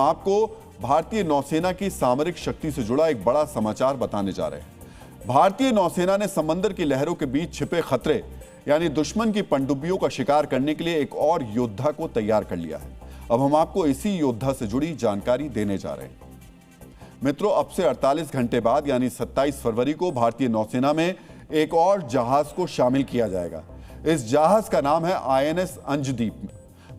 हम आपको भारतीय नौसेना की सामरिक शक्ति से जुड़ा एक बड़ा समाचार बताने जा रहे हैं। भारतीय नौसेना ने समंदर की लहरों के बीच छिपे खतरे यानी दुश्मन की पनडुब्बियों का शिकार करने के लिए एक और योद्धा को तैयार कर लिया है। अब हम आपको इसी योद्धा से जुड़ी जानकारी देने जा रहे हैं। मित्रों, अब से 48 घंटे बाद यानी 27 फरवरी को भारतीय नौसेना में एक और जहाज को शामिल किया जाएगा। इस जहाज का नाम है आईएनएस अंशदीप।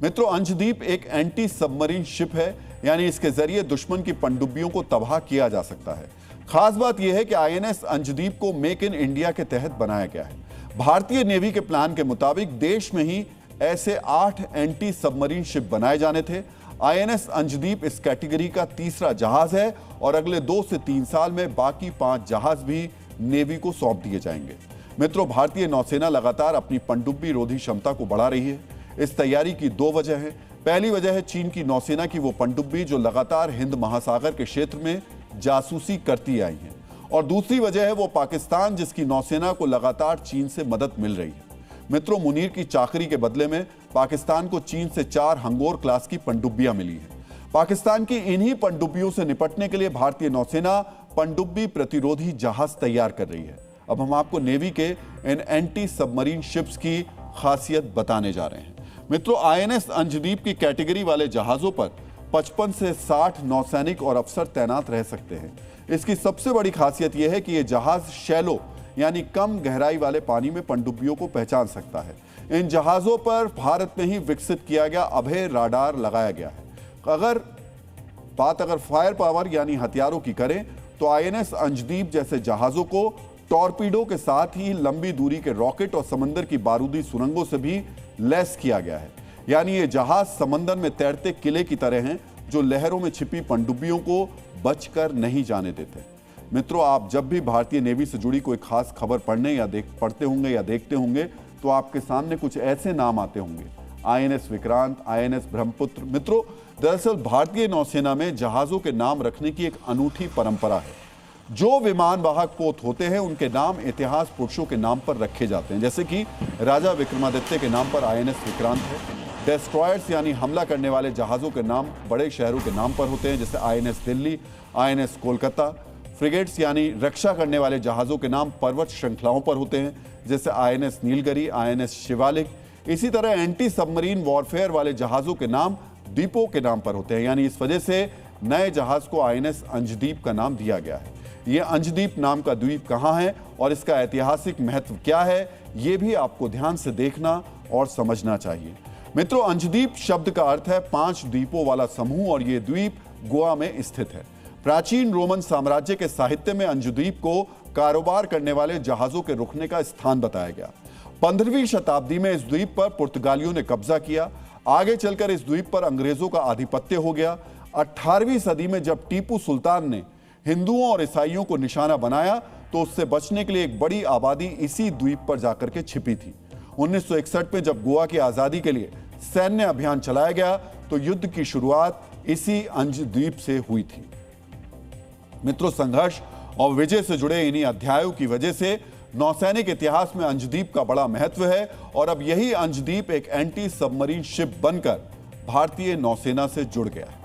मित्रों, अंशदीप एक एंटी सबमरीन शिप है, यानी इसके जरिए दुश्मन की पनडुब्बियों को तबाह किया जा सकता है। खास बात यह है कि आईएनएस अंशदीप को मेक इन इंडिया के तहत बनाया गया है। भारतीय नेवी के प्लान के मुताबिक देश में ही ऐसे 8 एंटी सबमरीन शिप बनाए जाने थे। आईएनएस अंशदीप इस कैटेगरी का तीसरा जहाज है और अगले 2 से 3 साल में बाकी 5 जहाज भी नेवी को सौंप दिए जाएंगे। मित्रों, भारतीय नौसेना लगातार अपनी पनडुब्बी रोधी क्षमता को बढ़ा रही है। इस तैयारी की 2 वजह हैं। पहली वजह है चीन की नौसेना की वो पनडुब्बी जो लगातार हिंद महासागर के क्षेत्र में जासूसी करती आई है, और दूसरी वजह है वो पाकिस्तान जिसकी नौसेना को लगातार चीन से मदद मिल रही है। मित्रों, मुनीर की चाकरी के बदले में पाकिस्तान को चीन से 4 हंगोर क्लास की पनडुब्बियां मिली हैं। पाकिस्तान की इन्हीं पनडुब्बियों से निपटने के लिए भारतीय नौसेना पनडुब्बी प्रतिरोधी जहाज तैयार कर रही है। अब हम आपको नेवी के इन एंटी सबमरीन शिप्स की खासियत बताने जा रहे हैं। मित्रों, आईएनएस अंशदीप की कैटेगरी वाले जहाजों पर 55 से 60 नौसैनिक और अफसर तैनात रह सकते हैं। इसकी सबसे बड़ी खासियत यह है कि यह जहाज शैलो यानी कम गहराई वाले पानी में पनडुब्बियों को पहचान सकता है। इन जहाजों पर भारत में ही विकसित किया गया अभय राडार लगाया गया है। अगर फायर पावर यानी हथियारों की करें तो आईएनएस अंशदीप जैसे जहाजों को टॉर्पीडो के साथ ही लंबी दूरी के रॉकेट और समंदर की बारूदी सुरंगों से भी लैस किया गया है। यानी ये जहाज समंदर में तैरते किले की तरह हैं जो लहरों में छिपी पनडुब्बियों को बचकर नहीं जाने देते। मित्रों, आप जब भी भारतीय नेवी से जुड़ी कोई खास खबर पढ़ते होंगे या देखते होंगे तो आपके सामने कुछ ऐसे नाम आते होंगे, आईएनएस विक्रांत, आईएनएस ब्रह्मपुत्र। मित्रों, दरअसल भारतीय नौसेना में जहाजों के नाम रखने की एक अनूठी परंपरा है। जो विमान वाहक पोत होते हैं उनके नाम इतिहास पुरुषों के नाम पर रखे जाते हैं, जैसे कि राजा विक्रमादित्य के नाम पर आईएनएस विक्रांत है। डेस्ट्रॉयर्स यानी हमला करने वाले जहाज़ों के नाम बड़े शहरों के नाम पर होते हैं, जैसे INS Delhi, INS Kolkata. Frigates यानी रक्षा करने वाले जहाज़ों के नाम पर्वत श्रृंखलाओं पर होते हैं, जैसे आईएनएस नीलगिरी, आईएनएस शिवालिक। इसी तरह एंटी सबमरीन वॉरफेयर वाले जहाज़ों के नाम द्वीपों के नाम पर होते हैं, यानी इस वजह से नए जहाज़ को आईएनएस अंशदीप का नाम दिया गया है। ये अंशदीप नाम का द्वीप कहाँ है और इसका ऐतिहासिक महत्व क्या है, ये भी आपको ध्यान से देखना और समझना चाहिए। मित्रों, अंशदीप शब्द का अर्थ है 5 द्वीपों वाला समूह और ये द्वीप गोवा में स्थित है। प्राचीन रोमन साम्राज्य के साहित्य में अंशदीप को कारोबार करने वाले जहाजों के रुकने का स्थान बताया गया। 15वीं शताब्दी में इस द्वीप पर पुर्तगालियों ने कब्जा किया। आगे चलकर इस द्वीप पर अंग्रेजों का आधिपत्य हो गया। 18वीं सदी में जब टीपू सुल्तान ने हिंदुओं और ईसाइयों को निशाना बनाया तो उससे बचने के लिए एक बड़ी आबादी इसी द्वीप पर जाकर के छिपी थी। 1961 में जब गोवा की आजादी के लिए सैन्य अभियान चलाया गया तो युद्ध की शुरुआत इसी अंशदीप से हुई थी। मित्रों, संघर्ष और विजय से जुड़े इन्हीं अध्यायों की वजह से नौसैनिक इतिहास में अंशदीप का बड़ा महत्व है और अब यही अंशदीप एक एंटी सबमरीन शिप बनकर भारतीय नौसेना से जुड़ गया है।